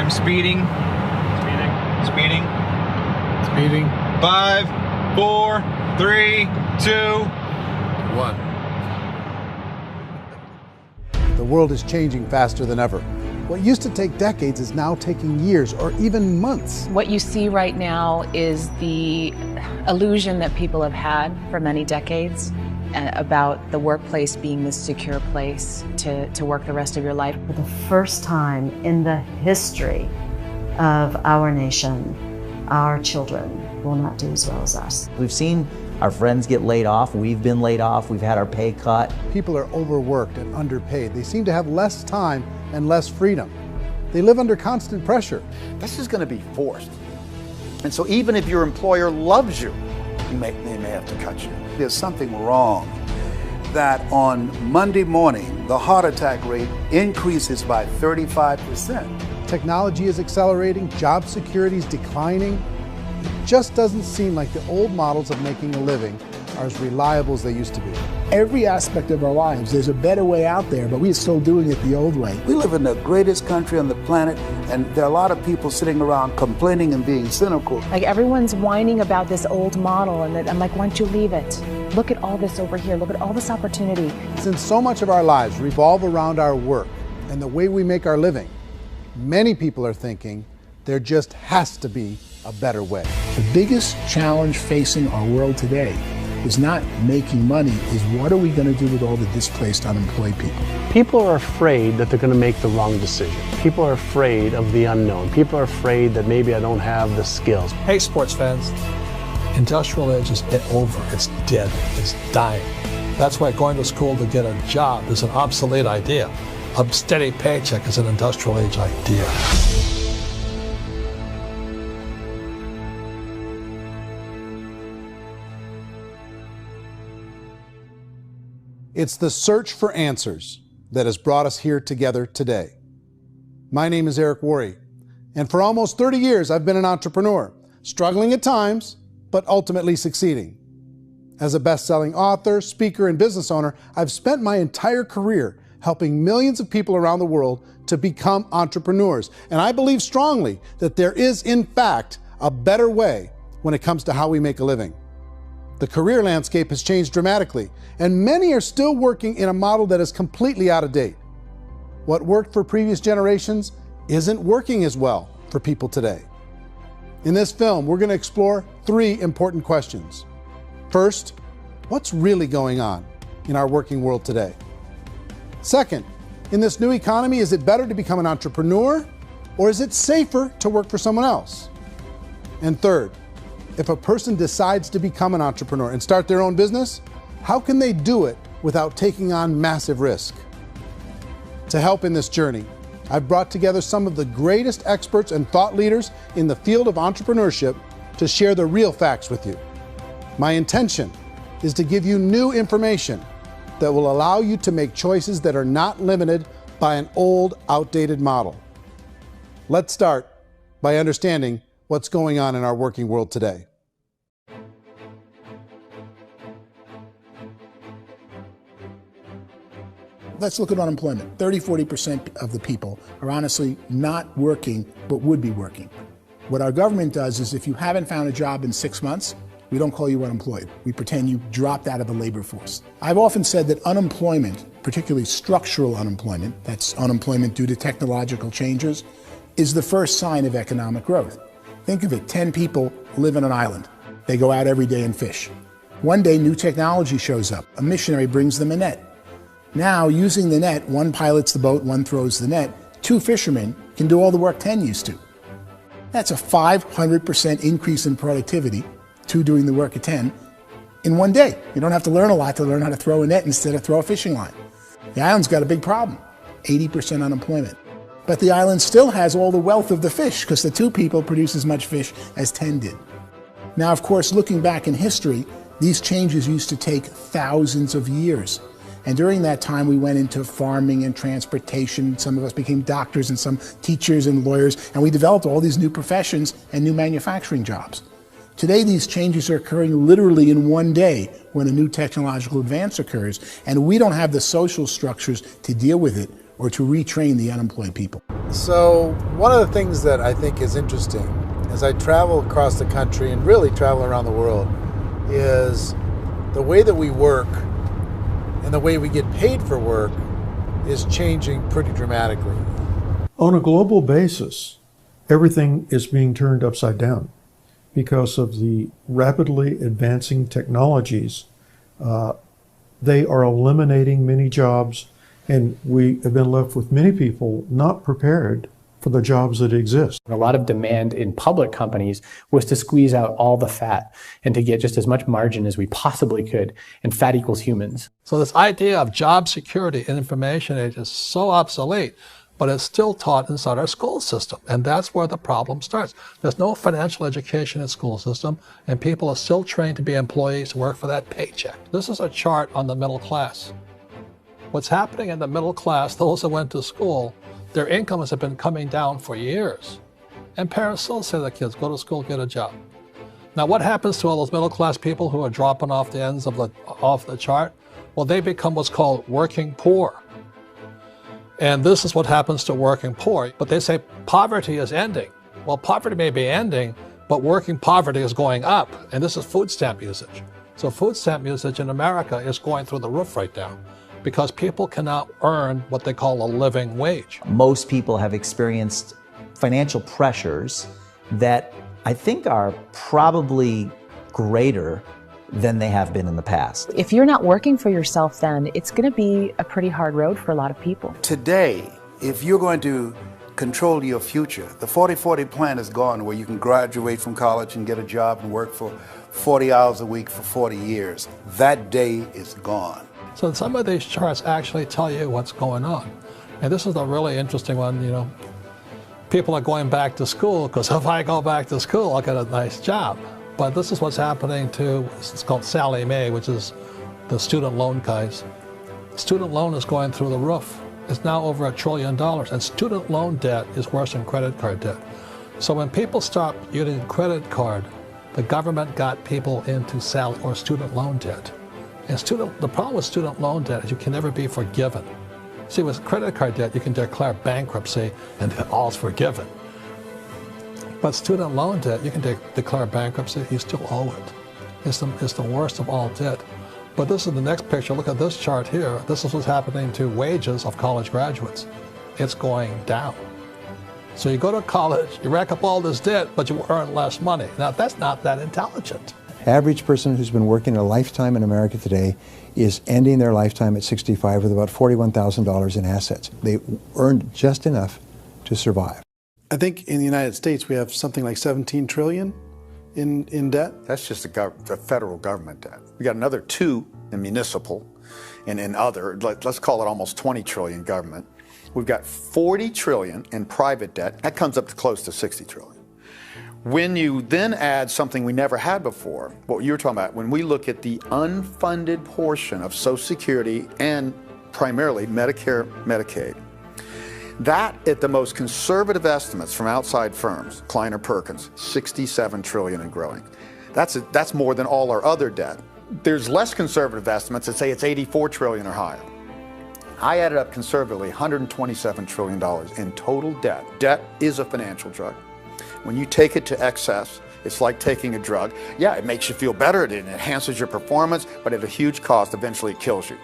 I'm speeding. Speeding. 5, 4, 3, 2, 1. The world is changing faster than ever. What used to take decades is now taking years or even months. What you see right now is the illusion that people have had for many decades about the workplace being this secure place to work the rest of your life. For the first time in the history of our nation, our children will not do as well as us. We've seen our friends get laid off. We've been laid off. We've had our pay cut. People are overworked and underpaid. They seem to have less time and less freedom. They live under constant pressure. This is going to be forced. And so even if your employer loves you, they may have to cut you. There's something wrong that on Monday morning, the heart attack rate increases by 35%. Technology is accelerating, job security is declining. It just doesn't seem like the old models of making a living are as reliable as they used to be. Every aspect of our lives, there's a better way out there, but we're still doing it the old way. We live in the greatest country on the planet, and there are a lot of people sitting around complaining and being cynical. Like everyone's whining about this old model, and I'm like, why don't you leave it? Look at all this over here. Look at all this opportunity. Since so much of our lives revolve around our work and the way we make our living, many people are thinking there just has to be a better way. The biggest challenge facing our world today is not making money, is what are we going to do with all the displaced, unemployed people? People are afraid that they're going to make the wrong decision. People are afraid of the unknown. People are afraid that maybe I don't have the skills. Hey, sports fans, industrial age is over. It's dead. It's dying. That's why going to school to get a job is an obsolete idea. A steady paycheck is an industrial age idea. It's the search for answers that has brought us here together today. My name is Eric Worre, and for almost 30 years I've been an entrepreneur, struggling at times, but ultimately succeeding. As a best-selling author, speaker, and business owner, I've spent my entire career helping millions of people around the world to become entrepreneurs. And I believe strongly that there is, in fact, a better way when it comes to how we make a living. The career landscape has changed dramatically, and many are still working in a model that is completely out of date. What worked for previous generations isn't working as well for people today. In this film, we're going to explore 3 important questions. First, what's really going on in our working world today? Second, in this new economy, is it better to become an entrepreneur, or is it safer to work for someone else? And third, if a person decides to become an entrepreneur and start their own business, how can they do it without taking on massive risk? To help in this journey, I've brought together some of the greatest experts and thought leaders in the field of entrepreneurship to share the real facts with you. My intention is to give you new information that will allow you to make choices that are not limited by an old, outdated model. Let's start by understanding what's going on in our working world today. Let's look at unemployment. 30–40% of the people are honestly not working, but would be working. What our government does is if you haven't found a job in 6 months, we don't call you unemployed. We pretend you dropped out of the labor force. I've often said that unemployment, particularly structural unemployment, that's unemployment due to technological changes, is the first sign of economic growth. Think of it, 10 people live on an island. They go out every day and fish. One day, new technology shows up. A missionary brings them a net. Now, using the net, one pilots the boat, one throws the net. 2 fishermen can do all the work 10 used to. That's a 500% increase in productivity, 2 doing the work of 10, in one day. You don't have to learn a lot to learn how to throw a net instead of throw a fishing line. The island's got a big problem, 80% unemployment. But the island still has all the wealth of the fish because the 2 people produce as much fish as 10 did. Now, of course, looking back in history, these changes used to take thousands of years. And during that time, we went into farming and transportation. Some of us became doctors and some teachers and lawyers, and we developed all these new professions and new manufacturing jobs. Today, these changes are occurring literally in one day when a new technological advance occurs, and we don't have the social structures to deal with it or to retrain the unemployed people. So one of the things that I think is interesting as I travel across the country and really travel around the world is the way that we work and the way we get paid for work is changing pretty dramatically. On a global basis, everything is being turned upside down because of the rapidly advancing technologies. They are eliminating many jobs, and we have been left with many people not prepared for the jobs that exist. A lot of demand in public companies was to squeeze out all the fat and to get just as much margin as we possibly could, and fat equals humans. So this idea of job security in information age is so obsolete, but it's still taught inside our school system, and that's where the problem starts. There's no financial education in school system, and people are still trained to be employees to work for that paycheck. This is a chart on the middle class. What's happening in the middle class, those that went to school, their incomes have been coming down for years. And parents still say to their kids, go to school, get a job. Now what happens to all those middle class people who are dropping off the ends of off the chart? Well, they become what's called working poor. And this is what happens to working poor. But they say poverty is ending. Well, poverty may be ending, but working poverty is going up. And this is food stamp usage. So food stamp usage in America is going through the roof right now, because people cannot earn what they call a living wage. Most people have experienced financial pressures that I think are probably greater than they have been in the past. If you're not working for yourself, then it's going to be a pretty hard road for a lot of people. Today, if you're going to control your future, the 40-40 plan is gone, where you can graduate from college and get a job and work for 40 hours a week for 40 years. That day is gone. So some of these charts actually tell you what's going on. And this is a really interesting one. You know, people are going back to school because if I go back to school, I'll get a nice job. But this is what's happening to, it's called Sallie Mae, which is the student loan guys. Student loan is going through the roof. It's now over $1 trillion, and student loan debt is worse than credit card debt. So when people stopped using credit card, the government got people into student loan debt. And the problem with student loan debt is you can never be forgiven. See, with credit card debt, you can declare bankruptcy and all's forgiven. But student loan debt, you can declare bankruptcy, you still owe it. It's the worst of all debt. But this is the next picture. Look at this chart here. This is what's happening to wages of college graduates. It's going down. So you go to college, you rack up all this debt, but you earn less money. Now, that's not that intelligent. Average person who's been working a lifetime in America today is ending their lifetime at 65 with about $41,000 in assets. They earned just enough to survive. I think in the United States we have something like 17 trillion in debt. That's just the federal government debt. We got another 2 in municipal and in other, let's call it almost 20 trillion government. We've got 40 trillion in private debt. That comes up to close to 60 trillion. When you then add something we never had before, what you were talking about, when we look at the unfunded portion of Social Security and primarily Medicare, Medicaid, that at the most conservative estimates from outside firms, Kleiner Perkins, 67 trillion and growing. That's more than all our other debt. There's less conservative estimates that say it's 84 trillion or higher. I added up conservatively $127 trillion in total debt. Debt is a financial drug. When you take it to excess, it's like taking a drug. Yeah, it makes you feel better, it enhances your performance, but at a huge cost, eventually it kills you.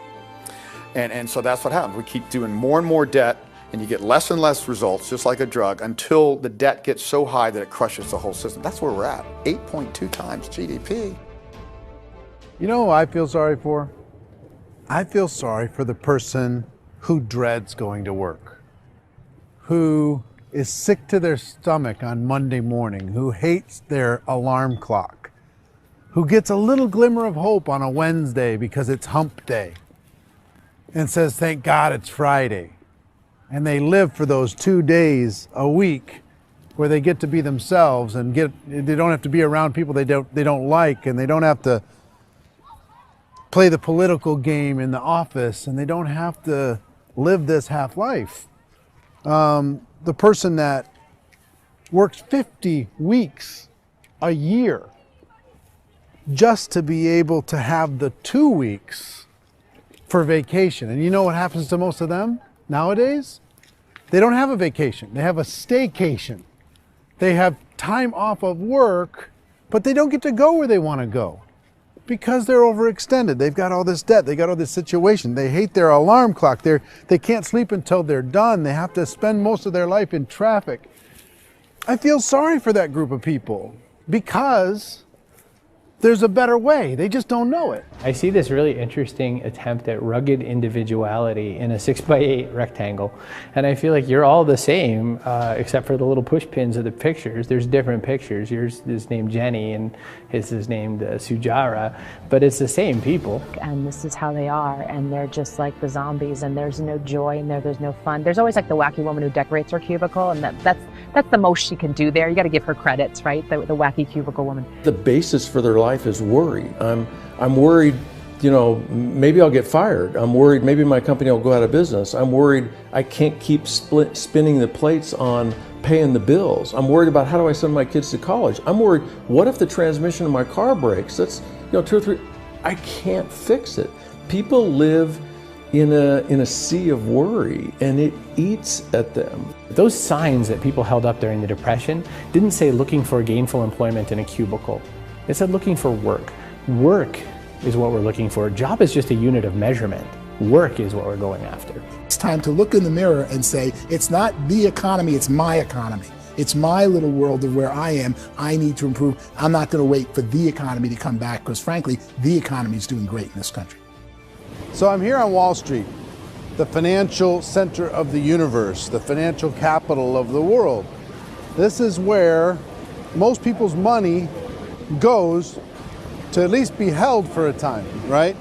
And so that's what happens. We keep doing more and more debt, and you get less and less results, just like a drug, until the debt gets so high that it crushes the whole system. That's where we're at, 8.2 times GDP. You know who I feel sorry for? I feel sorry for the person who dreads going to work, who is sick to their stomach on Monday morning, who hates their alarm clock, who gets a little glimmer of hope on a Wednesday because it's hump day and says, thank God it's Friday. And they live for those 2 days a week where they get to be themselves and they don't have to be around people they don't like, and they don't have to play the political game in the office, and they don't have to live this half life. The person that works 50 weeks a year just to be able to have the 2 weeks for vacation. And you know what happens to most of them nowadays? They don't have a vacation. They have a staycation. They have time off of work, but they don't get to go where they want to go because they're overextended. They've got all this debt. They got all this situation. They hate their alarm clock. They can't sleep until they're done. They have to spend most of their life in traffic. I feel sorry for that group of people because there's a better way. They just don't know it. I see this really interesting attempt at rugged individuality in a 6x8 rectangle. And I feel like you're all the same, except for the little push pins of the pictures. There's different pictures. Yours is named Jenny and his is named Sujara, but it's the same people. And this is how they are, and they're just like the zombies, and there's no joy in there, there's no fun. There's always like the wacky woman who decorates her cubicle, and that's the most she can do there. You got to give her credits, right? The wacky cubicle woman. The basis for their life is worry. I'm worried, maybe I'll get fired. I'm worried maybe my company will go out of business. I'm worried I can't keep spinning the plates on paying the bills. I'm worried about how do I send my kids to college. I'm worried, what if the transmission of my car breaks? That's 2 or 3, I can't fix it. People live in a sea of worry, and it eats at them. Those signs that people held up during the Depression didn't say looking for gainful employment in a cubicle. It said looking for work. Work is what we're looking for. Job is just a unit of measurement. Work is what we're going after. It's time to look in the mirror and say, it's not the economy, it's my economy. It's my little world of where I am. I need to improve. I'm not going to wait for the economy to come back because, frankly, the economy is doing great in this country. So I'm here on Wall Street, the financial center of the universe, the financial capital of the world. This is where most people's money goes to at least be held for a time, right?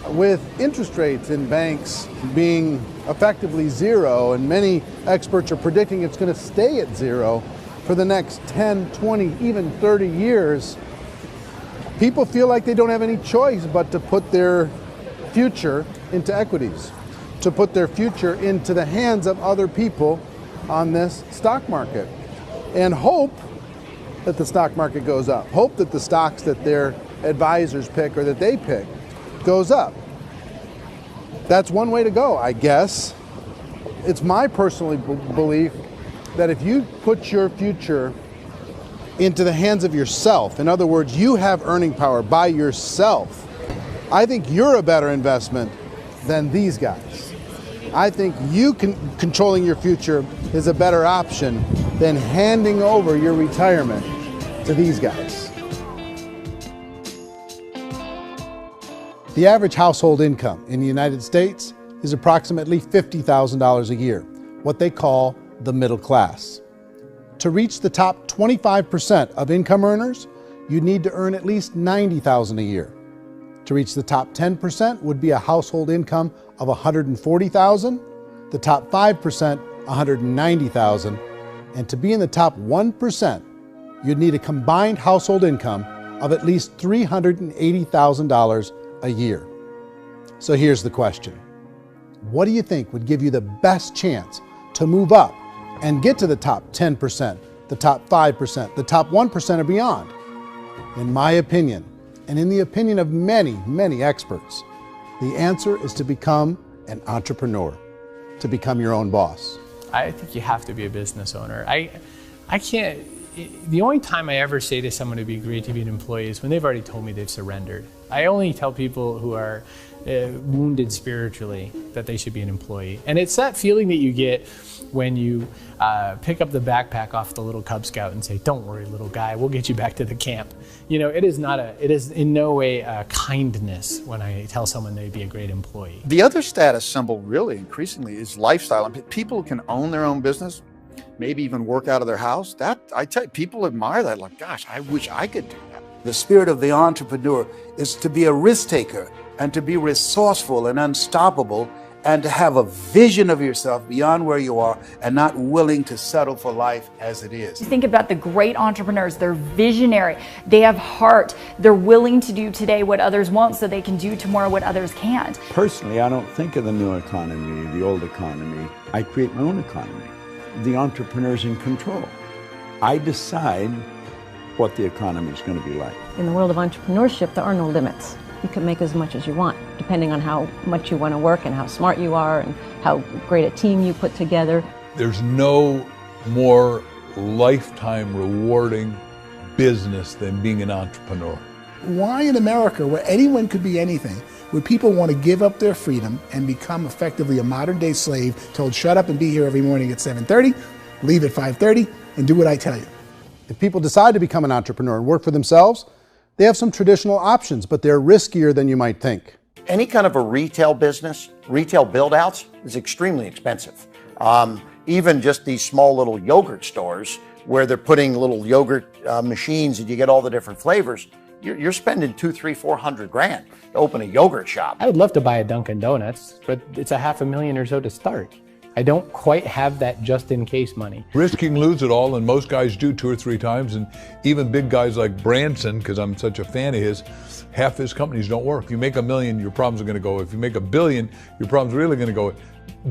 With interest rates in banks being effectively zero, and many experts are predicting it's going to stay at zero for the next 10, 20, even 30 years, people feel like they don't have any choice but to put their future into equities, to put their future into the hands of other people on this stock market, and hope that the stock market goes up, hope that the stocks that their advisors pick or that they pick goes up. That's one way to go, I guess. It's my personal belief that if you put your future into the hands of yourself, in other words, you have earning power by yourself, I think you're a better investment than these guys. I think you controlling your future is a better option than handing over your retirement to these guys. The average household income in the United States is approximately $50,000 a year, what they call the middle class. To reach the top 25% of income earners, you'd need to earn at least $90,000 a year. To reach the top 10% would be a household income of $140,000, the top 5%, $190,000, and to be in the top 1%, you'd need a combined household income of at least $380,000 a year. So here's the question. What do you think would give you the best chance to move up and get to the top 10%, the top 5%, the top 1% or beyond? In my opinion, and in the opinion of many, many experts, the answer is to become an entrepreneur, to become your own boss. I think you have to be a business owner. I can't, the only time I ever say to someone it'd be great to be an employee is when they've already told me they've surrendered. I only tell people who are wounded spiritually that they should be an employee. And it's that feeling that you get when you pick up the backpack off the little Cub Scout and say, "Don't worry, little guy, we'll get you back to the camp." You know, it is in no way a kindness when I tell someone they'd be a great employee. The other status symbol really increasingly is lifestyle. And people can own their own business, maybe even work out of their house. That, I tell you, people admire that, like, gosh, I wish I could do that. The spirit of the entrepreneur is to be a risk taker and to be resourceful and unstoppable and to have a vision of yourself beyond where you are and not willing to settle for life as it is. Think about the great entrepreneurs. They're visionary. They have heart. They're willing to do today what others won't so they can do tomorrow what others can't. Personally, I don't think of the new economy, the old economy. I create my own economy. The entrepreneur's in control. I decide what the economy is going to be like. In the world of entrepreneurship, there are no limits. You can make as much as you want, depending on how much you want to work and how smart you are and how great a team you put together. There's no more lifetime rewarding business than being an entrepreneur. Why in America, where anyone could be anything, would people want to give up their freedom and become effectively a modern-day slave, told shut up and be here every morning at 7:30, leave at 5:30, and do what I tell you? If people decide to become an entrepreneur and work for themselves, they have some traditional options, but they're riskier than you might think. Any kind of a retail business, retail build-outs, is extremely expensive. Even just these small little yogurt stores where they're putting little yogurt machines and you get all the different flavors, you're spending $200,000, $300,000, $400,000 to open a yogurt shop. I would love to buy a Dunkin' Donuts, but it's $500,000 or so to start. I don't quite have that just in case money. Risk you can lose it all, and most guys do 2 or 3 times, and even big guys like Branson, because I'm such a fan of his, half his companies don't work. If you make $1 million, your problems are going to go. If you make $1 billion, your problems are really going to go.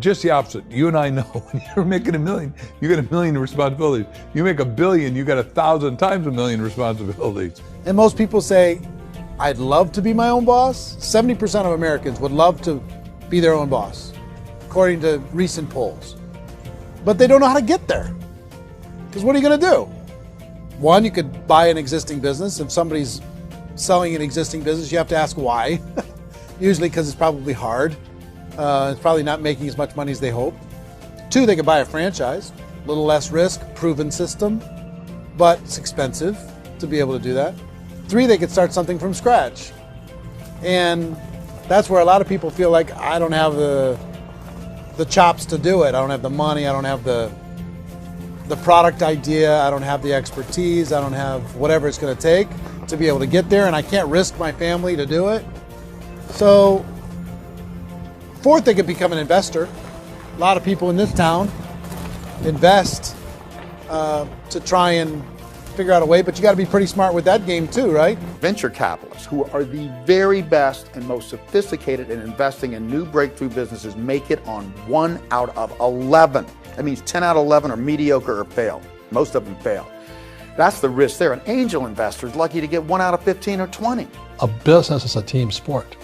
Just the opposite. You and I know when you're making $1 million, you get $1 million responsibilities. You make $1 billion, you got 1,000 times $1 million responsibilities. And most people say, I'd love to be my own boss. 70% of Americans would love to be their own boss, according to recent polls. But they don't know how to get there. Because what are you going to do? One, you could buy an existing business. If somebody's selling an existing business, you have to ask why. Usually because it's probably hard. It's probably not making as much money as they hope. 2, they could buy a franchise. A little less risk, proven system, but it's expensive to be able to do that. 3, they could start something from scratch. And that's where a lot of people feel like, I don't have the chops to do it. I don't have the money. I don't have the product idea. I don't have the expertise. I don't have whatever it's going to take to be able to get there, and I can't risk my family to do it. So 4th, they could become an investor. A lot of people in this town invest to try and figure out a way, but you got to be pretty smart with that game too, right? Venture capitalists, who are the very best and most sophisticated in investing in new breakthrough businesses, make it on 1 out of 11. That means 10 out of 11 are mediocre or fail. Most of them fail. That's the risk there. An angel investor is lucky to get 1 out of 15 or 20. A business is a team sport.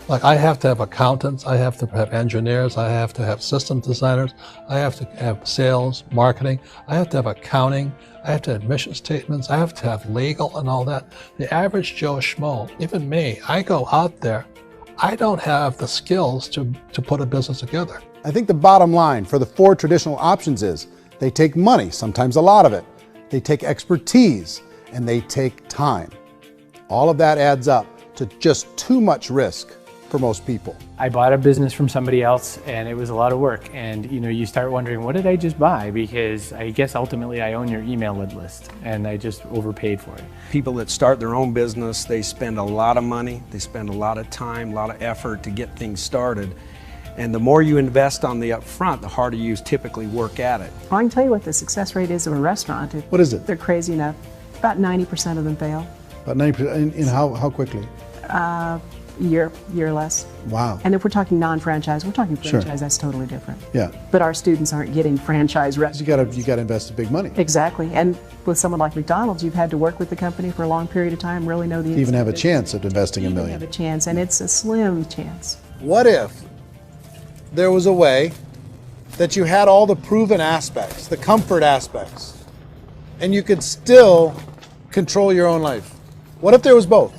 Like, I have to have accountants, I have to have engineers, I have to have system designers, I have to have sales, marketing, I have to have accounting, I have to have mission statements, I have to have legal and all that. The average Joe Schmo, even me, I go out there, I don't have the skills to put a business together. I think the bottom line for the 4 traditional options is they take money, sometimes a lot of it. They take expertise, and they take time. All of that adds up to just too much risk for most people. I bought a business from somebody else and it was a lot of work. And you start wondering, what did I just buy? Because I guess ultimately I own your email list and I just overpaid for it. People that start their own business, they spend a lot of money, they spend a lot of time, a lot of effort to get things started. And the more you invest on the upfront, the harder you typically work at it. I can tell you what the success rate is of a restaurant. What is it? They're crazy enough. About 90% of them fail. About 90%, in how quickly? Year less. Wow. And if we're talking non-franchise, we're talking franchise, Sure. That's totally different. Yeah. But our students aren't getting franchise restaurants. You got to invest big money. Exactly. And with someone like McDonald's, you've had to work with the company for a long period of time, really know the To even have a business. chance at investing $1 million. Have a chance, and it's a slim chance. What if there was a way that you had all the proven aspects, the comfort aspects, and you could still control your own life? What if there was both?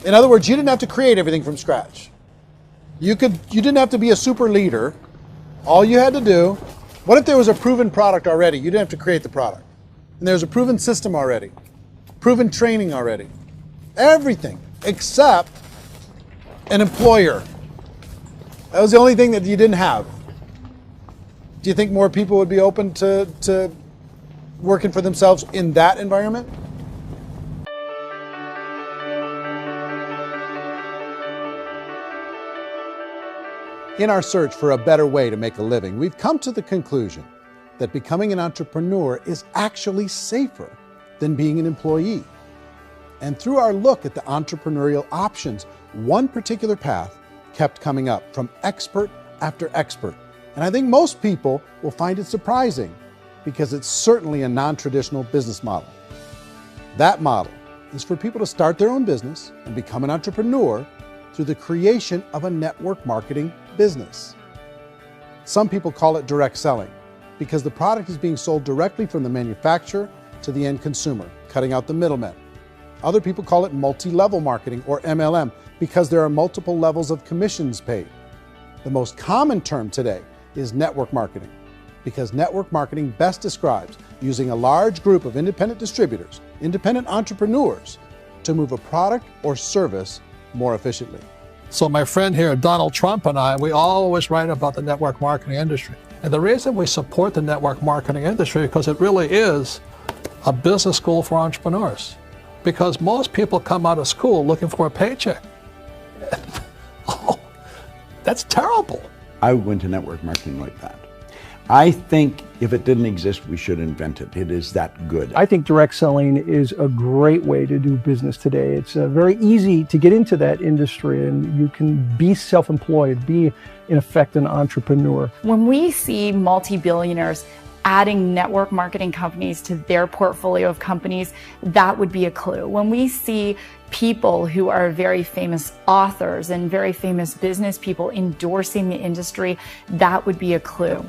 In other words, you didn't have to create everything from scratch. You didn't have to be a super leader. All you had to do, what if there was a proven product already? You didn't have to create the product. And there's a proven system already, proven training already. Everything except an employer. That was the only thing that you didn't have. Do you think more people would be open to working for themselves in that environment? In our search for a better way to make a living, we've come to the conclusion that becoming an entrepreneur is actually safer than being an employee. And through our look at the entrepreneurial options, one particular path kept coming up from expert after expert. And I think most people will find it surprising because it's certainly a non-traditional business model. That model is for people to start their own business and become an entrepreneur through the creation of a network marketing business. Some people call it direct selling because the product is being sold directly from the manufacturer to the end consumer, cutting out the middlemen. Other people call it multi-level marketing, or MLM, because there are multiple levels of commissions paid. The most common term today is network marketing, because network marketing best describes using a large group of independent distributors, independent entrepreneurs, to move a product or service more efficiently. So my friend here, Donald Trump, and I, we always write about the network marketing industry. And the reason we support the network marketing industry is because it really is a business school for entrepreneurs. Because most people come out of school looking for a paycheck. Oh, that's terrible. I went to network marketing like that. I think if it didn't exist, we should invent it. It is that good. I think direct selling is a great way to do business today. It's very easy to get into that industry, and you can be self-employed, be in effect an entrepreneur. When we see multi-billionaires adding network marketing companies to their portfolio of companies, that would be a clue. When we see people who are very famous authors and very famous business people endorsing the industry, that would be a clue.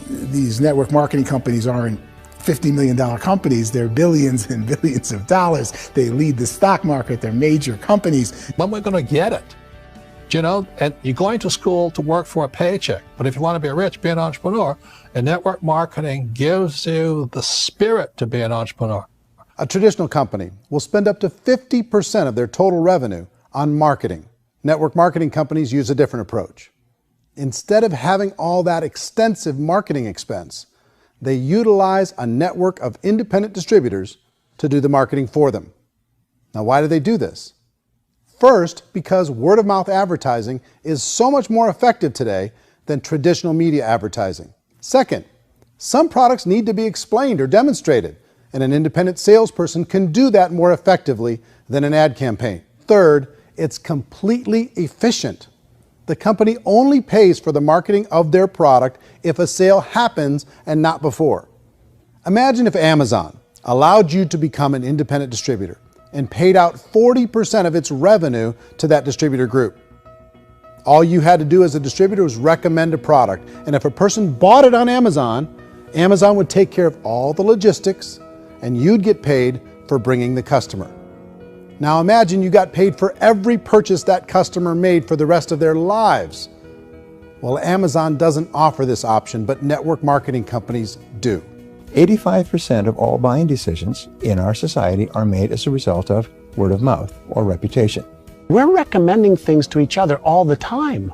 These network marketing companies aren't $50 million companies, they're billions and billions of dollars. They lead the stock market, they're major companies. When we're going to get it? You know, and you're going to school to work for a paycheck, but if you want to be rich, be an entrepreneur, and network marketing gives you the spirit to be an entrepreneur. A traditional company will spend up to 50% of their total revenue on marketing. Network marketing companies use a different approach. Instead of having all that extensive marketing expense, they utilize a network of independent distributors to do the marketing for them. Now, why do they do this? First, because word-of-mouth advertising is so much more effective today than traditional media advertising. Second, some products need to be explained or demonstrated, and an independent salesperson can do that more effectively than an ad campaign. Third, it's completely efficient. The company only pays for the marketing of their product if a sale happens and not before. Imagine if Amazon allowed you to become an independent distributor and paid out 40% of its revenue to that distributor group. All you had to do as a distributor was recommend a product, and if a person bought it on Amazon, Amazon would take care of all the logistics and you'd get paid for bringing the customer. Now imagine you got paid for every purchase that customer made for the rest of their lives. Well, Amazon doesn't offer this option, but network marketing companies do. 85% of all buying decisions in our society are made as a result of word of mouth or reputation. We're recommending things to each other all the time.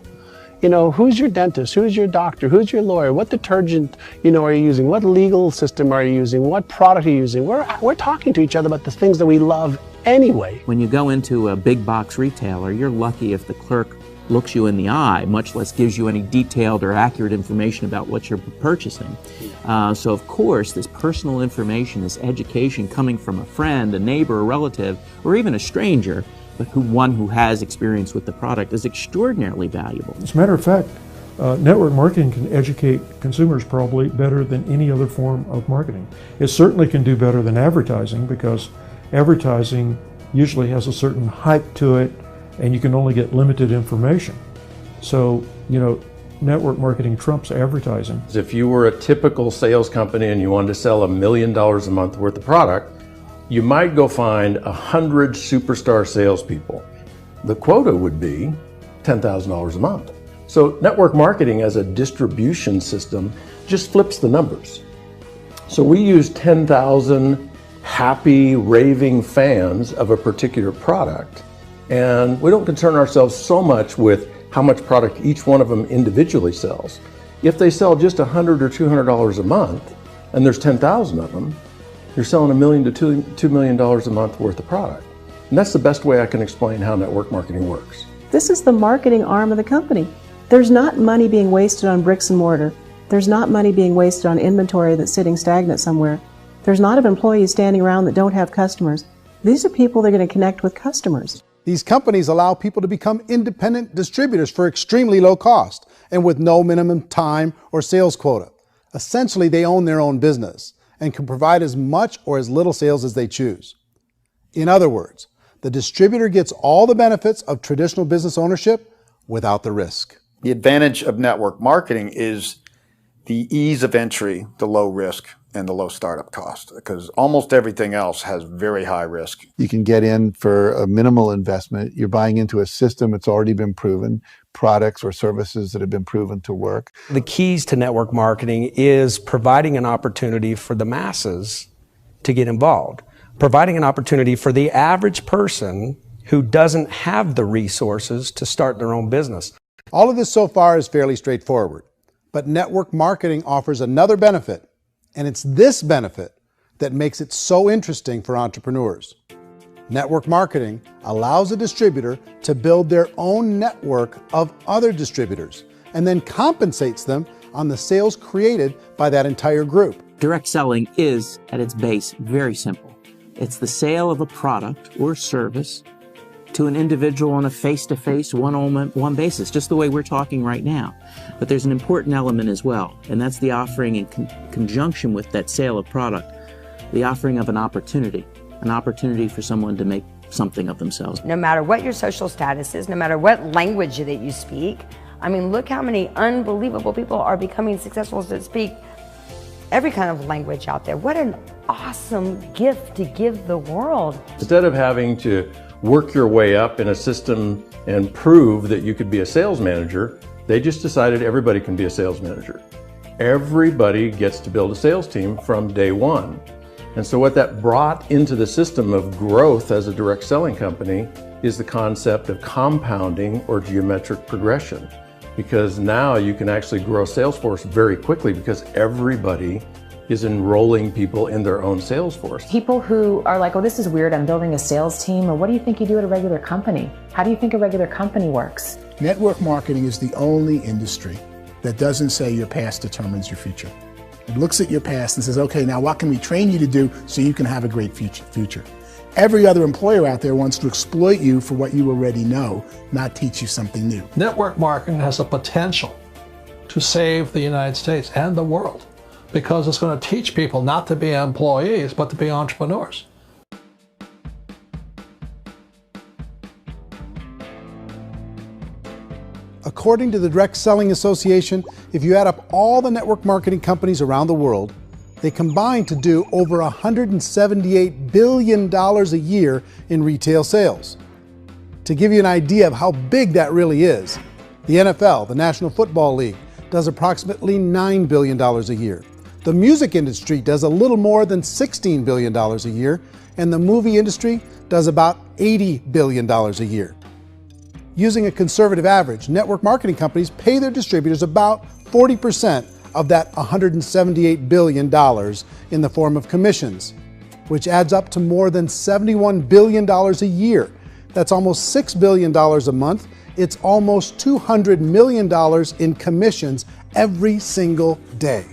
You know, who's your dentist? Who's your doctor? Who's your lawyer? What detergent, are you using? What legal system are you using? What product are you using? We're talking to each other about the things that we love anyway. When you go into a big box retailer, you're lucky if the clerk looks you in the eye, much less gives you any detailed or accurate information about what you're purchasing. So of course, this personal information, this education coming from a friend, a neighbor, a relative, or even a stranger, but one who has experience with the product is extraordinarily valuable. As a matter of fact, network marketing can educate consumers probably better than any other form of marketing. It certainly can do better than advertising, because advertising usually has a certain hype to it and you can only get limited information. So, network marketing trumps advertising. If you were a typical sales company and you wanted to sell $1 million a month worth of product, you might go find 100 superstar salespeople. The quota would be $10,000 a month. So network marketing as a distribution system just flips the numbers. So we use 10,000 happy, raving fans of a particular product, and we don't concern ourselves so much with how much product each one of them individually sells. If they sell just $100 or $200 a month, and there's 10,000 of them, you're selling $1 million to $2 million a month worth of product. And that's the best way I can explain how network marketing works. This is the marketing arm of the company. There's not money being wasted on bricks and mortar. There's not money being wasted on inventory that's sitting stagnant somewhere. There's not employees standing around that don't have customers. These are people that are going to connect with customers. These companies allow people to become independent distributors for extremely low cost and with no minimum time or sales quota. Essentially, they own their own business and can provide as much or as little sales as they choose. In other words, the distributor gets all the benefits of traditional business ownership without the risk. The advantage of network marketing is the ease of entry, the low risk, and the low startup cost, because almost everything else has very high risk. You can get in for a minimal investment. You're buying into a system that's already been proven, products or services that have been proven to work. The keys to network marketing is providing an opportunity for the masses to get involved, providing an opportunity for the average person who doesn't have the resources to start their own business. All of this so far is fairly straightforward, but network marketing offers another benefit, and it's this benefit that makes it so interesting for entrepreneurs. Network marketing allows a distributor to build their own network of other distributors and then compensates them on the sales created by that entire group. Direct selling is, at its base, very simple. It's the sale of a product or service to an individual on a face-to-face, one-on-one basis, just the way we're talking right now. But there's an important element as well, and that's the offering in conjunction with that sale of product, the offering of an opportunity for someone to make something of themselves. No matter what your social status is, no matter what language that you speak, I mean, look how many unbelievable people are becoming successful that speak every kind of language out there. What an awesome gift to give the world. Instead of having to work your way up in a system and prove that you could be a sales manager, they just decided everybody can be a sales manager. Everybody gets to build a sales team from day one. And so what that brought into the system of growth as a direct selling company is the concept of compounding or geometric progression. Because now you can actually grow a sales force very quickly because everybody is enrolling people in their own sales force. People who are like, oh, this is weird, I'm building a sales team, or what do you think you do at a regular company? How do you think a regular company works? Network marketing is the only industry that doesn't say your past determines your future. It looks at your past and says, okay, now what can we train you to do so you can have a great future? Every other employer out there wants to exploit you for what you already know, not teach you something new. Network marketing has the potential to save the United States and the world because it's going to teach people not to be employees, but to be entrepreneurs. According to the Direct Selling Association, if you add up all the network marketing companies around the world, they combine to do over $178 billion a year in retail sales. To give you an idea of how big that really is, the NFL, the National Football League, does approximately $9 billion a year. The music industry does a little more than $16 billion a year, and the movie industry does about $80 billion a year. Using a conservative average, network marketing companies pay their distributors about 40% of that $178 billion in the form of commissions, which adds up to more than $71 billion a year. That's almost $6 billion a month. It's almost $200 million in commissions every single day.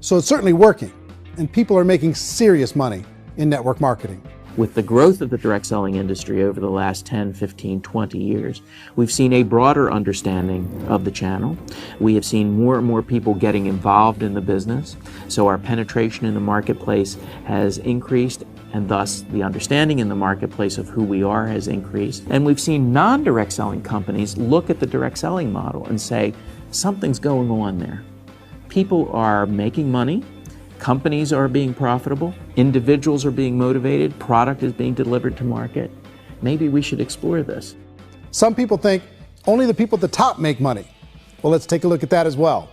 So it's certainly working, and people are making serious money in network marketing. With the growth of the direct selling industry over the last 10, 15, 20 years, we've seen a broader understanding of the channel. We have seen more and more people getting involved in the business, so our penetration in the marketplace has increased, and thus the understanding in the marketplace of who we are has increased. And we've seen non-direct selling companies look at the direct selling model and say, something's going on there. People are making money, companies are being profitable, individuals are being motivated, product is being delivered to market. Maybe we should explore this. Some people think only the people at the top make money. Well, let's take a look at that as well.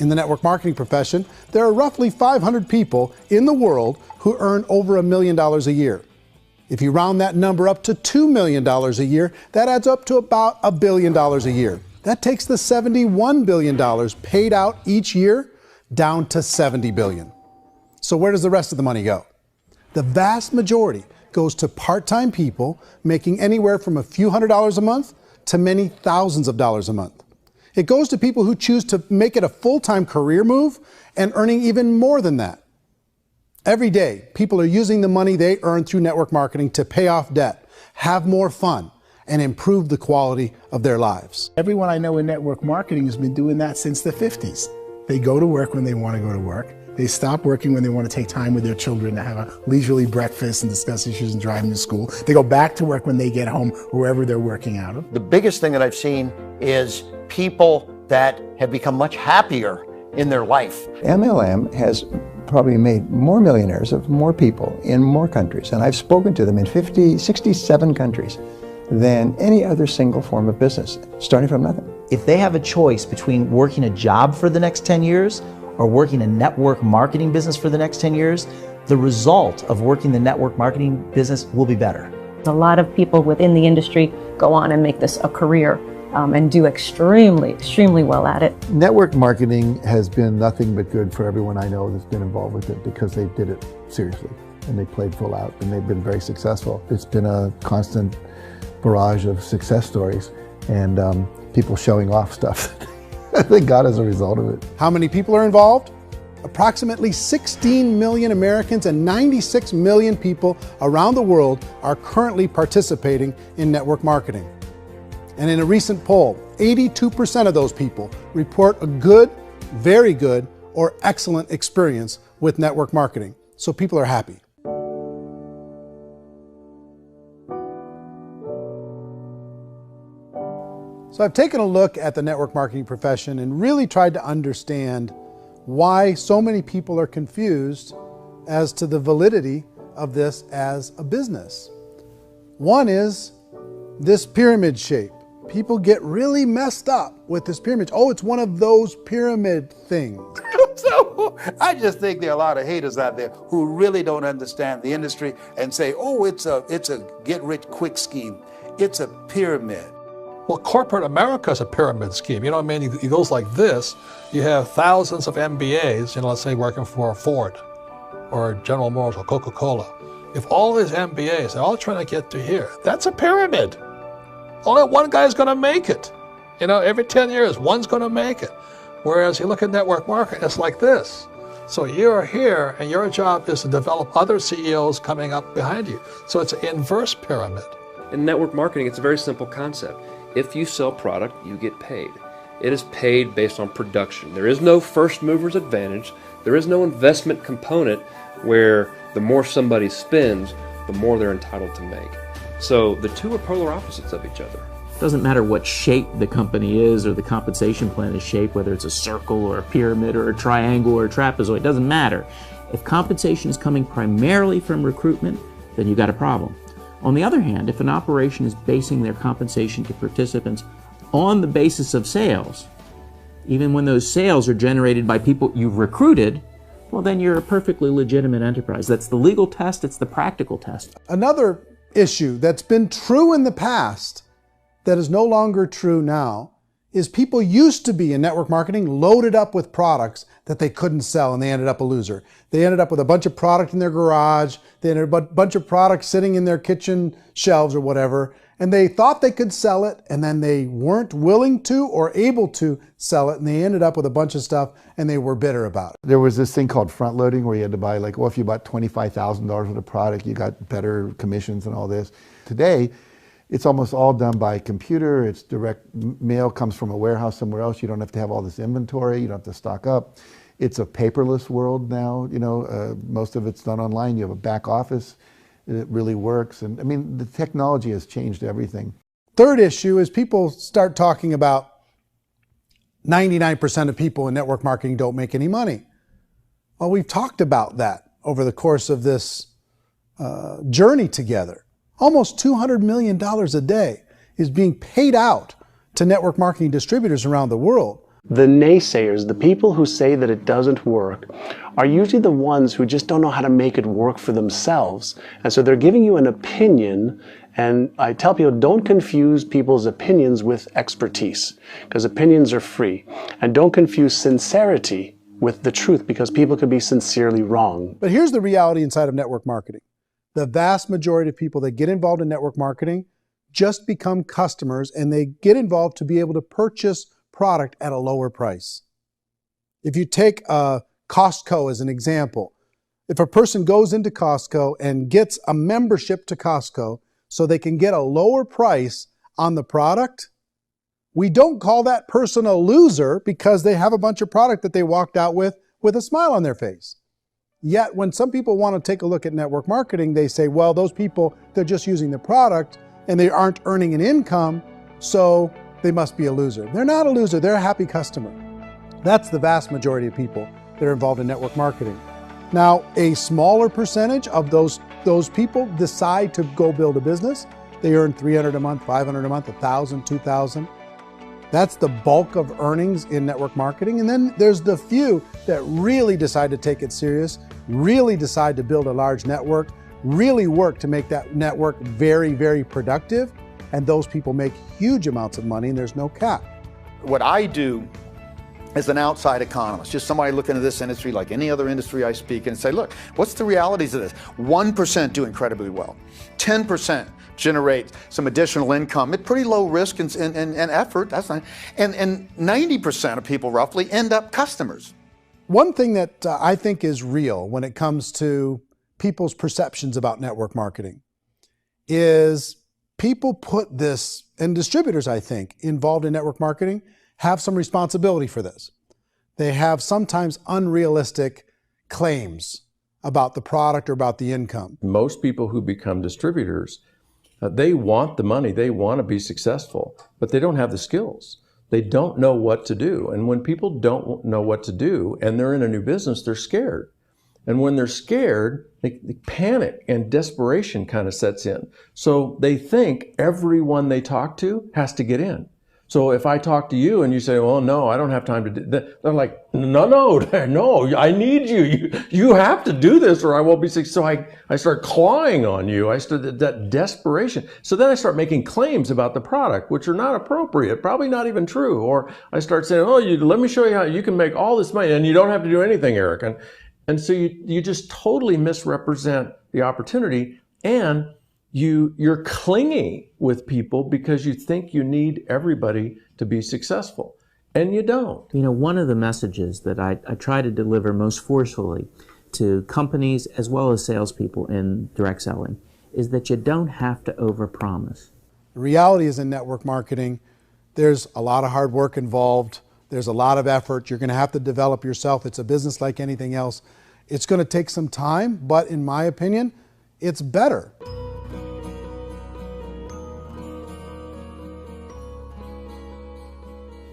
In the network marketing profession, there are roughly 500 people in the world who earn over $1 million a year. If you round that number up to $2 million a year, that adds up to about $1 billion a year. That takes the $71 billion paid out each year down to $70 billion. So where does the rest of the money go? The vast majority goes to part-time people making anywhere from a few $100s a month to many thousands of dollars a month. It goes to people who choose to make it a full-time career move and earning even more than that. Every day, people are using the money they earn through network marketing to pay off debt, have more fun, and improve the quality of their lives. Everyone I know in network marketing has been doing that since the 50s. They go to work when they want to go to work. They stop working when they want to take time with their children to have a leisurely breakfast and discuss issues and drive them to school. They go back to work when they get home, wherever they're working out of. The biggest thing that I've seen is people that have become much happier in their life. MLM has probably made more millionaires of more people in more countries, and I've spoken to them in 67 countries, than any other single form of business, starting from nothing. If they have a choice between working a job for the next 10 years or working a network marketing business for the next 10 years, the result of working the network marketing business will be better. A lot of people within the industry go on and make this a career and do extremely well at it. Network marketing has been nothing but good for everyone I know that's been involved with it because they did it seriously and they played full out and they've been very successful. It's been a constant barrage of success stories and people showing off stuff that they got as a result of it. How many people are involved? Approximately 16 million Americans and 96 million people around the world are currently participating in network marketing. And in a recent poll, 82% of those people report a good, very good, or excellent experience with network marketing. So people are happy. So I've taken a look at the network marketing profession and really tried to understand why so many people are confused as to the validity of this as a business. One is this pyramid shape. People get really messed up with this pyramid. Oh, it's one of those pyramid things. So I just think there are a lot of haters out there who really don't understand the industry and say, oh, it's a get-rich-quick scheme. It's a pyramid. Well, corporate America is a pyramid scheme. You know what I mean? It goes like this. You have thousands of MBAs, let's say working for Ford or General Motors or Coca-Cola. If all these MBAs, they're all trying to get to here, that's a pyramid. Only one guy's going to make it. Every 10 years, one's going to make it. Whereas you look at network marketing, it's like this. So you're here, and your job is to develop other CEOs coming up behind you. So it's an inverse pyramid. In network marketing, it's a very simple concept. If you sell product, you get paid. It is paid based on production. There is no first mover's advantage. There is no investment component where the more somebody spends, the more they're entitled to make. So the two are polar opposites of each other. It doesn't matter what shape the company is or the compensation plan is shaped, whether it's a circle or a pyramid or a triangle or a trapezoid, it doesn't matter. If compensation is coming primarily from recruitment, then you've got a problem. On the other hand, if an operation is basing their compensation to participants on the basis of sales, even when those sales are generated by people you've recruited, well, then you're a perfectly legitimate enterprise. That's the legal test, it's the practical test. Another issue that's been true in the past that is no longer true now is people used to be in network marketing loaded up with products that they couldn't sell and they ended up a loser. They ended up with a bunch of product in their garage, they ended up with a bunch of products sitting in their kitchen shelves or whatever, and they thought they could sell it and then they weren't willing to or able to sell it and they ended up with a bunch of stuff and they were bitter about it. There was this thing called front loading where you had to buy if you bought $25,000 worth of product, you got better commissions and all this. Today, it's almost all done by computer. It's direct mail comes from a warehouse somewhere else. You don't have to have all this inventory. You don't have to stock up. It's a paperless world now. Most of it's done online. You have a back office. It really works. And I mean, the technology has changed everything. Third issue is people start talking about 99% of people in network marketing don't make any money. Well, we've talked about that over the course of this journey together. Almost $200 million a day is being paid out to network marketing distributors around the world. The naysayers, the people who say that it doesn't work, are usually the ones who just don't know how to make it work for themselves. And so they're giving you an opinion, and I tell people, don't confuse people's opinions with expertise, because opinions are free. And don't confuse sincerity with the truth, because people could be sincerely wrong. But here's the reality inside of network marketing. The vast majority of people that get involved in network marketing just become customers and they get involved to be able to purchase product at a lower price. If you take Costco as an example, if a person goes into Costco and gets a membership to Costco so they can get a lower price on the product, we don't call that person a loser because they have a bunch of product that they walked out with a smile on their face. Yet when some people want to take a look at network marketing, they say, well, those people, they're just using the product and they aren't earning an income, so they must be a loser. They're not a loser, they're a happy customer. That's the vast majority of people that are involved in network marketing. Now, a smaller percentage of those people decide to go build a business. They earn $300 a month, $500 a month, $1,000, $2,000. That's the bulk of earnings in network marketing. And then there's the few that really decide to take it serious, really decide to build a large network, really work to make that network very, very productive. And those people make huge amounts of money and there's no cap. What I do as an outside economist, just somebody looking at this industry like any other industry I speak and say, look, what's the realities of this? 1% do incredibly well. 10% generate some additional income at pretty low risk and effort. That's not, and 90% of people roughly end up customers. One thing that I think is real when it comes to people's perceptions about network marketing is people put this, and distributors, I think, involved in network marketing have some responsibility for this. They have sometimes unrealistic claims about the product or about the income. Most people who become distributors, they want the money, they want to be successful, but they don't have the skills. They don't know what to do. And when people don't know what to do and they're in a new business, they're scared. And when they're scared, they panic and desperation kind of sets in. So they think everyone they talk to has to get in. So if I talk to you and you say, well, no, I don't have time to do that, they're like, no, I need you. You have to do this or I won't be successful. So I start clawing on you. I start that desperation. So then I start making claims about the product, which are not appropriate, probably not even true. Or I start saying, oh, let me show you how you can make all this money and you don't have to do anything, Eric. And so you just totally misrepresent the opportunity, and you're clingy with people because you think you need everybody to be successful, and you don't. You know, one of the messages that I try to deliver most forcefully to companies as well as salespeople in direct selling is that you don't have to overpromise. The reality is in network marketing, there's a lot of hard work involved. There's a lot of effort. You're going to have to develop yourself. It's a business like anything else. It's going to take some time, but in my opinion, it's better.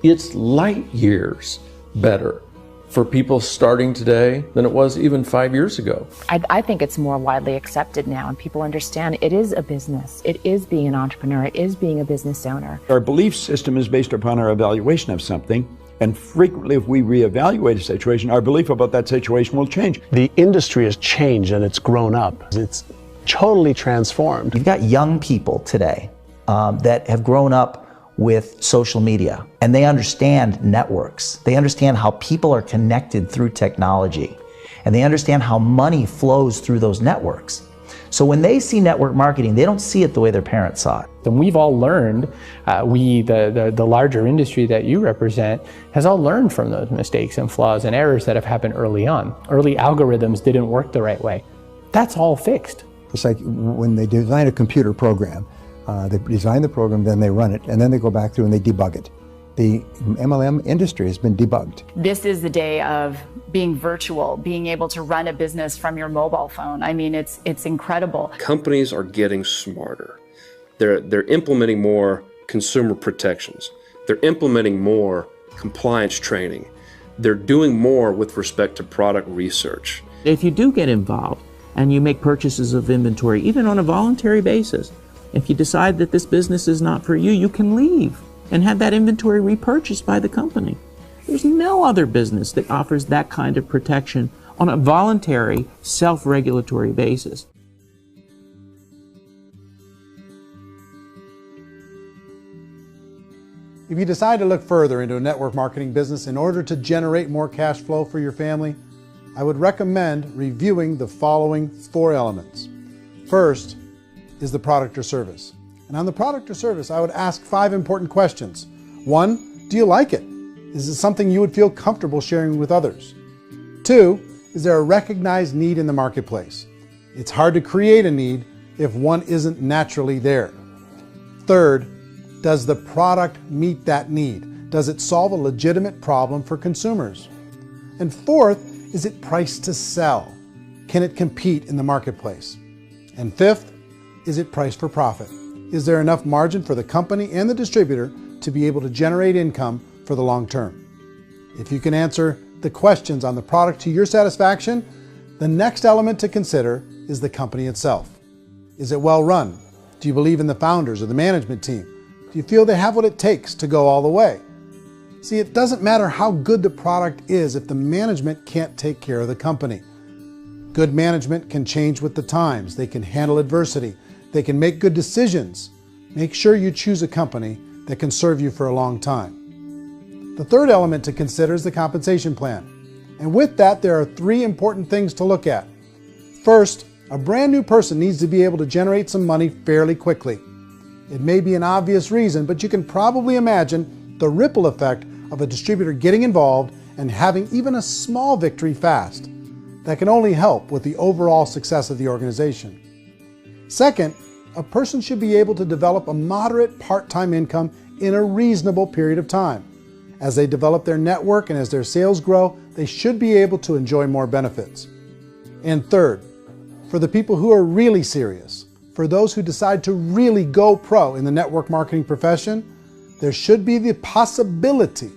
It's light years better for people starting today than it was even 5 years ago. I think it's more widely accepted now, and people understand it is a business. It is being an entrepreneur. It is being a business owner. Our belief system is based upon our evaluation of something. And frequently, if we reevaluate a situation, our belief about that situation will change. The industry has changed and it's grown up. It's totally transformed. You've got young people today that have grown up with social media, and they understand networks. They understand how people are connected through technology, and they understand how money flows through those networks. So when they see network marketing, they don't see it the way their parents saw it. And we've all learned, the larger industry that you represent, has all learned from those mistakes and flaws and errors that have happened early on. Early algorithms didn't work the right way. That's all fixed. It's like when they design a computer program, they design the program, then they run it, and then they go back through and they debug it. The MLM industry has been debugged. This is the day of being virtual, being able to run a business from your mobile phone. I mean, it's incredible. Companies are getting smarter. They're implementing more consumer protections. They're implementing more compliance training. They're doing more with respect to product research. If you do get involved and you make purchases of inventory, even on a voluntary basis, if you decide that this business is not for you, you can leave and have that inventory repurchased by the company. There's no other business that offers that kind of protection on a voluntary, self-regulatory basis. If you decide to look further into a network marketing business in order to generate more cash flow for your family, I would recommend reviewing the following 4 elements. First is the product or service. And on the product or service, I would ask 5 important questions. 1, do you like it? Is it something you would feel comfortable sharing with others? 2, is there a recognized need in the marketplace? It's hard to create a need if one isn't naturally there. 3rd, does the product meet that need? Does it solve a legitimate problem for consumers? And 4th, is it priced to sell? Can it compete in the marketplace? And 5th, is it priced for profit? Is there enough margin for the company and the distributor to be able to generate income for the long term? If you can answer the questions on the product to your satisfaction, the next element to consider is the company itself. Is it well run? Do you believe in the founders or the management team? Do you feel they have what it takes to go all the way? See, it doesn't matter how good the product is if the management can't take care of the company. Good management can change with the times. They can handle adversity. They can make good decisions. Make sure you choose a company that can serve you for a long time. The third element to consider is the compensation plan. And with that, there are 3 important things to look at. First, a brand new person needs to be able to generate some money fairly quickly. It may be an obvious reason, but you can probably imagine the ripple effect of a distributor getting involved and having even a small victory fast. That can only help with the overall success of the organization. Second, a person should be able to develop a moderate part-time income in a reasonable period of time. As they develop their network and as their sales grow, they should be able to enjoy more benefits. And third, for the people who are really serious, for those who decide to really go pro in the network marketing profession, there should be the possibility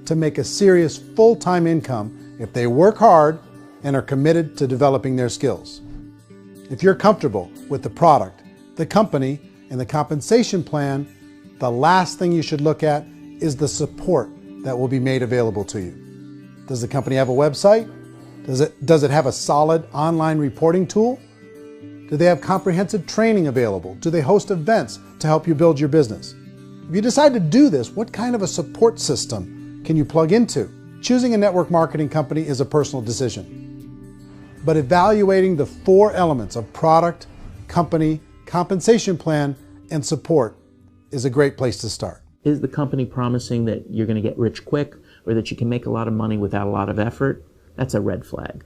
to make a serious full-time income if they work hard and are committed to developing their skills. If you're comfortable with the product, the company, and the compensation plan, the last thing you should look at is the support that will be made available to you. Does the company have a website? Does it have a solid online reporting tool? Do they have comprehensive training available? Do they host events to help you build your business? If you decide to do this, what kind of a support system can you plug into? Choosing a network marketing company is a personal decision. But evaluating the 4 elements of product, company, compensation plan, and support is a great place to start. Is the company promising that you're going to get rich quick or that you can make a lot of money without a lot of effort? That's a red flag.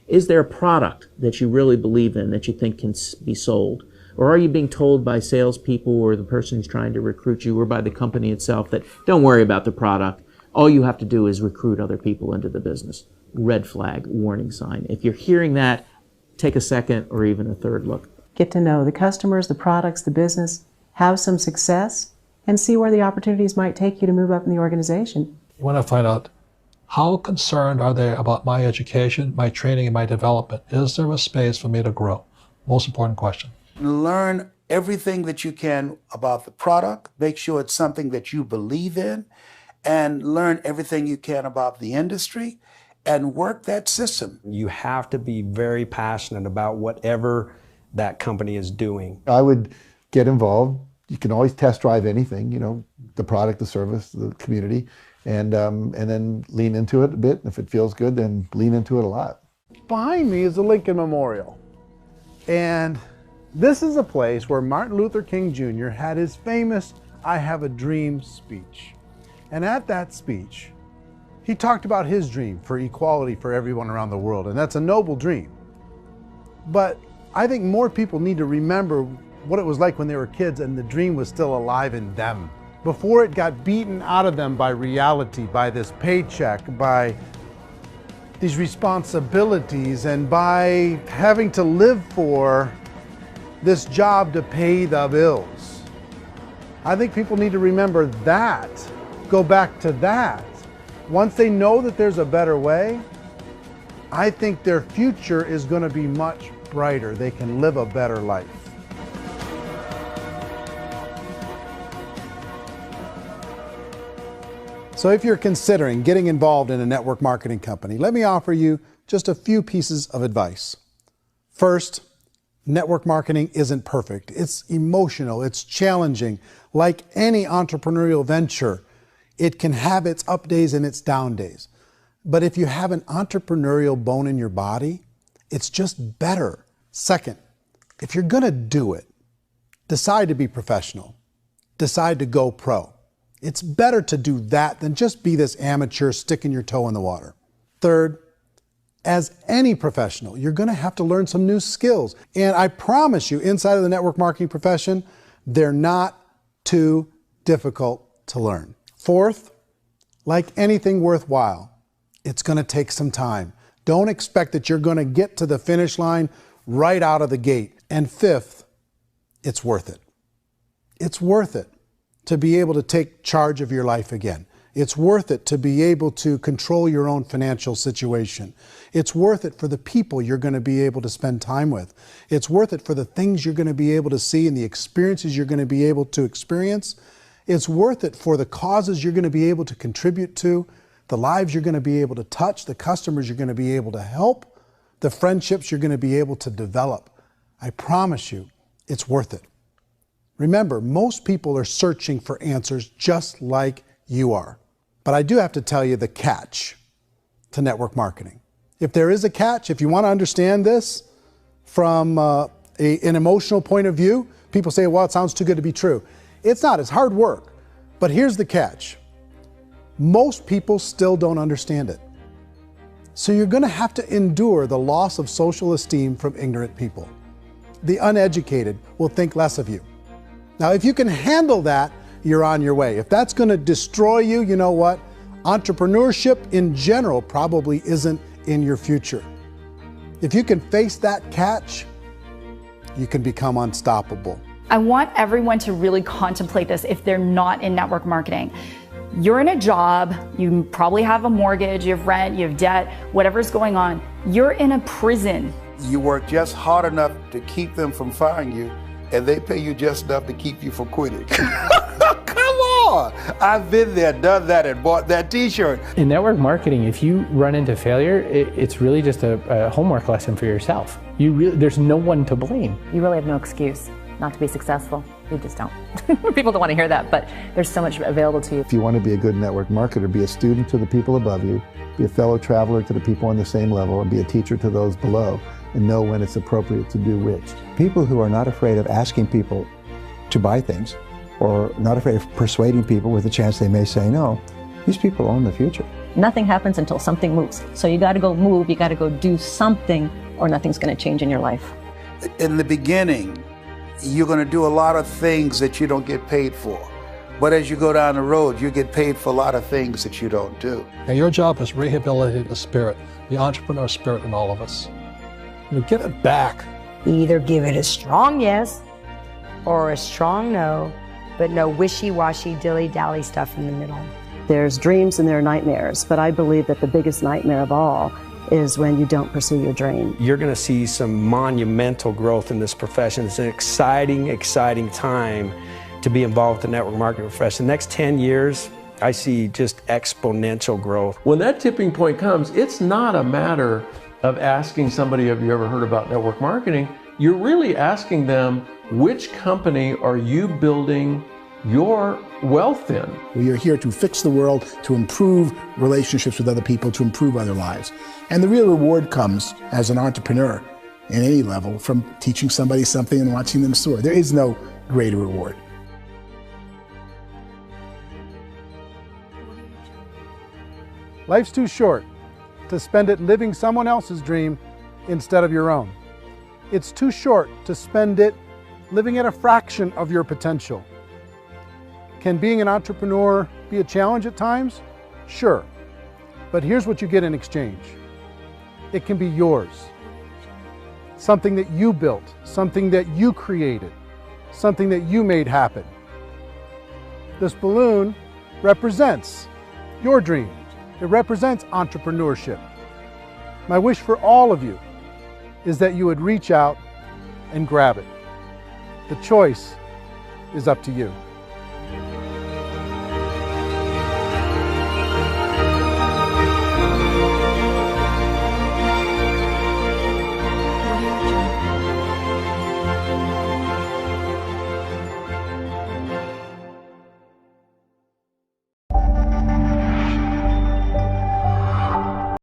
Is there a product that you really believe in that you think can be sold? Or are you being told by salespeople or the person who's trying to recruit you or by the company itself that don't worry about the product, all you have to do is recruit other people into the business? Red flag, warning sign. If you're hearing that, take a second or even a third look. Get to know the customers, the products, the business, have some success, and see where the opportunities might take you to move up in the organization. You want to find out how concerned are they about my education, my training, and my development? Is there a space for me to grow? Most important question. Learn everything that you can about the product. Make sure it's something that you believe in, and learn everything you can about the industry and work that system. You have to be very passionate about whatever that company is doing. I would get involved. You can always test drive anything, the product, the service, the community, and then lean into it a bit. If it feels good, then lean into it a lot. Behind me is the Lincoln Memorial. And this is a place where Martin Luther King Jr. had his famous "I Have a Dream" speech. And at that speech, he talked about his dream for equality for everyone around the world, and that's a noble dream. But I think more people need to remember what it was like when they were kids and the dream was still alive in them. Before it got beaten out of them by reality, by this paycheck, by these responsibilities, and by having to live for this job to pay the bills. I think people need to remember that, go back to that. Once they know that there's a better way, I think their future is going to be much brighter. They can live a better life. So if you're considering getting involved in a network marketing company, let me offer you just a few pieces of advice. First, network marketing isn't perfect. It's emotional, it's challenging. Like any entrepreneurial venture, it can have its up days and its down days. But if you have an entrepreneurial bone in your body, it's just better. Second, if you're gonna do it, decide to be professional. Decide to go pro. It's better to do that than just be this amateur sticking your toe in the water. Third, as any professional, you're gonna have to learn some new skills. And I promise you, inside of the network marketing profession, they're not too difficult to learn. Fourth, like anything worthwhile, it's gonna take some time. Don't expect that you're gonna get to the finish line right out of the gate. And fifth, it's worth it. It's worth it to be able to take charge of your life again. It's worth it to be able to control your own financial situation. It's worth it for the people you're going to be able to spend time with. It's worth it for the things you're going to be able to see and the experiences you're going to be able to experience. It's worth it for the causes you're going to be able to contribute to, the lives you're going to be able to touch, the customers you're going to be able to help, the friendships you're going to be able to develop. I promise you, it's worth it. Remember, most people are searching for answers just like you are. But I do have to tell you the catch to network marketing. If there is a catch, if you want to understand this from an emotional point of view, people say, well, it sounds too good to be true. It's not, it's hard work. But here's the catch. Most people still don't understand it. So you're going to have to endure the loss of social esteem from ignorant people. The uneducated will think less of you. Now, if you can handle that, you're on your way. If that's going to destroy you, you know what? Entrepreneurship in general probably isn't in your future. If you can face that catch, you can become unstoppable. I want everyone to really contemplate this if they're not in network marketing. You're in a job, you probably have a mortgage, you have rent, you have debt, whatever's going on. You're in a prison. You work just hard enough to keep them from firing you, and they pay you just enough to keep you from quitting. Come on! I've been there, done that, and bought that t-shirt. In network marketing, if you run into failure, it's really just a homework lesson for yourself. There's no one to blame. You really have no excuse not to be successful. You just don't. People don't want to hear that, but there's so much available to you. If you want to be a good network marketer, be a student to the people above you, be a fellow traveler to the people on the same level, and be a teacher to those below, and know when it's appropriate to do which. People who are not afraid of asking people to buy things, or not afraid of persuading people with a chance they may say no, these people own the future. Nothing happens until something moves. So you got to go move, you got to go do something, or nothing's going to change in your life. In the beginning, you're going to do a lot of things that you don't get paid for. But as you go down the road, you get paid for a lot of things that you don't do. And your job is rehabilitate the spirit, the entrepreneur spirit in all of us. Get it back. Either give it a strong yes or a strong no, but no wishy-washy, dilly-dally stuff in the middle. There's dreams and there are nightmares, but I believe that the biggest nightmare of all is when you don't pursue your dream. You're going to see some monumental growth in this profession. It's an exciting, exciting time to be involved with the network marketing profession. The next 10 years, I see just exponential growth. When that tipping point comes, it's not a matter of asking somebody, have you ever heard about network marketing? You're really asking them, which company are you building your wealth in? We are here to fix the world, to improve relationships with other people, to improve other lives. And the real reward comes as an entrepreneur in any level from teaching somebody something and watching them soar. There is no greater reward. Life's too short to spend it living someone else's dream instead of your own. It's too short to spend it living at a fraction of your potential. Can being an entrepreneur be a challenge at times? Sure. But here's what you get in exchange. It can be yours. Something that you built, something that you created, something that you made happen. This balloon represents your dream. It represents entrepreneurship. My wish for all of you is that you would reach out and grab it. The choice is up to you.